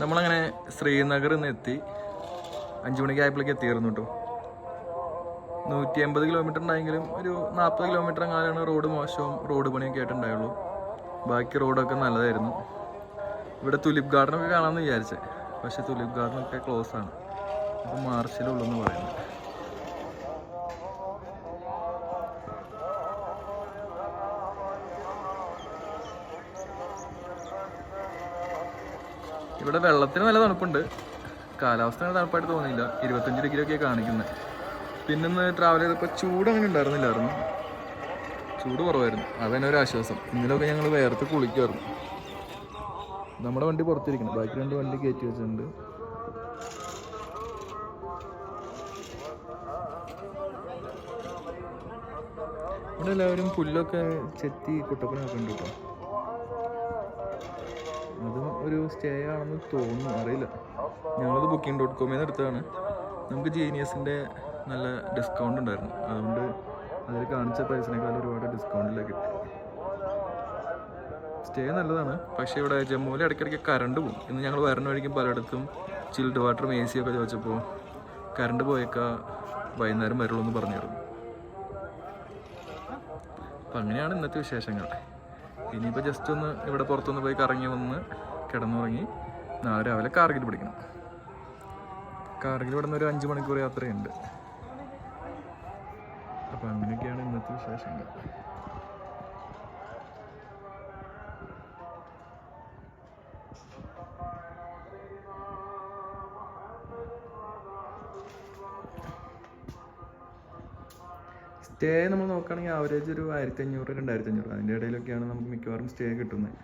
നമ്മളങ്ങനെ ശ്രീനഗറിൽ നിന്ന് എത്തി. 5 മണിക്ക് ആയപ്പോഴേക്ക് എത്തിയിരുന്നു കേട്ടോ. 150 കിലോമീറ്റർ ഉണ്ടായെങ്കിലും ഒരു 40 കിലോമീറ്റർ അങ്ങനെയാണ് റോഡ് മോശവും റോഡ് പണിയൊക്കെ ആയിട്ടുണ്ടായുള്ളൂ. ബാക്കി റോഡൊക്കെ നല്ലതായിരുന്നു. ഇവിടെ തുലിപ് ഗാർഡനൊക്കെ കാണാമെന്ന് വിചാരിച്ചേ, പക്ഷെ തുലിപ് ഗാർഡനൊക്കെ ക്ലോസ് ആണ്. അപ്പോൾ മാർച്ചിലുള്ളൂ എന്ന് പറയുന്നത്. ഇവിടെ വെള്ളത്തിന് നല്ല തണുപ്പുണ്ട്. കാലാവസ്ഥ തണുപ്പായിട്ട് തോന്നിയില്ല. 25 ഡിഗ്രി ഒക്കെ കാണിക്കുന്നത്. പിന്നെ ട്രാവൽ ചെയ്തപ്പോൾ ചൂട് അങ്ങനെ ഉണ്ടായിരുന്നില്ലായിരുന്നു. ചൂട് കുറവായിരുന്നു. അതന്നെ ഒരു ആശ്വാസം. ഇന്നലെയൊക്കെ ഞങ്ങൾ വേർത്ത് കുളിക്കുമായിരുന്നു. നമ്മുടെ വണ്ടി പുറത്തിരിക്കണം, ബാക്കി 2 വണ്ടി കയറ്റി വെച്ചിട്ടുണ്ട്. ഇവിടെ എല്ലാവരും പുല്ലൊക്കെ ചെത്തി കുട്ടപ്പനൊക്കെ ഉണ്ട് കേട്ടോ. അതും ഒരു സ്റ്റേ ആണെന്ന് തോന്നുന്നു, അറിയില്ല. ഞങ്ങളത് Booking.com എടുത്തതാണ്. നമുക്ക് ജീനിയസിൻ്റെ നല്ല ഡിസ്കൗണ്ട് ഉണ്ടായിരുന്നു. അതുകൊണ്ട് അതിൽ കാണിച്ച പ്രൈസിനേക്കാൾ ഒരുപാട് ഡിസ്കൗണ്ടിലൊക്കെ കിട്ടി. സ്റ്റേ നല്ലതാണ്. പക്ഷേ ഇവിടെ ജമ്മുവിൽ ഇടയ്ക്കിടയ്ക്ക് കറണ്ട് പോകും. ഇന്ന് ഞങ്ങൾ വരുന്ന വഴിക്കും പലയിടത്തും ചിൽഡ് വാട്ടറും AC ഒക്കെ ചോദിച്ചപ്പോൾ കറണ്ട് പോയേക്കാ വൈകുന്നേരം വരുള്ളൂ എന്ന് പറഞ്ഞിരുന്നു. അപ്പം അങ്ങനെയാണ് ഇന്നത്തെ വിശേഷങ്ങൾ. ഇനിയിപ്പോൾ ജസ്റ്റ് ഒന്ന് ഇവിടെ പുറത്തൊന്ന് പോയി കറങ്ങി വന്ന് കിടന്നുറങ്ങി നാളെ രാവിലെ കാർഗിൽ പിടിക്കണം. കാർഗിൽ ഇവിടെ നിന്ന് ഒരു 5 മണിക്കൂർ യാത്രയുണ്ട്. അപ്പം അങ്ങനെയൊക്കെയാണ് ഇന്നത്തെ വിശേഷങ്ങൾ. സ്റ്റേ നമ്മൾ നോക്കുകയാണെങ്കിൽ ആവറേജ് ഒരു 1500-2500 അതിൻ്റെ ഇടയിലൊക്കെയാണ് നമുക്ക് മിക്കവാറും സ്റ്റേ കിട്ടുന്നത്.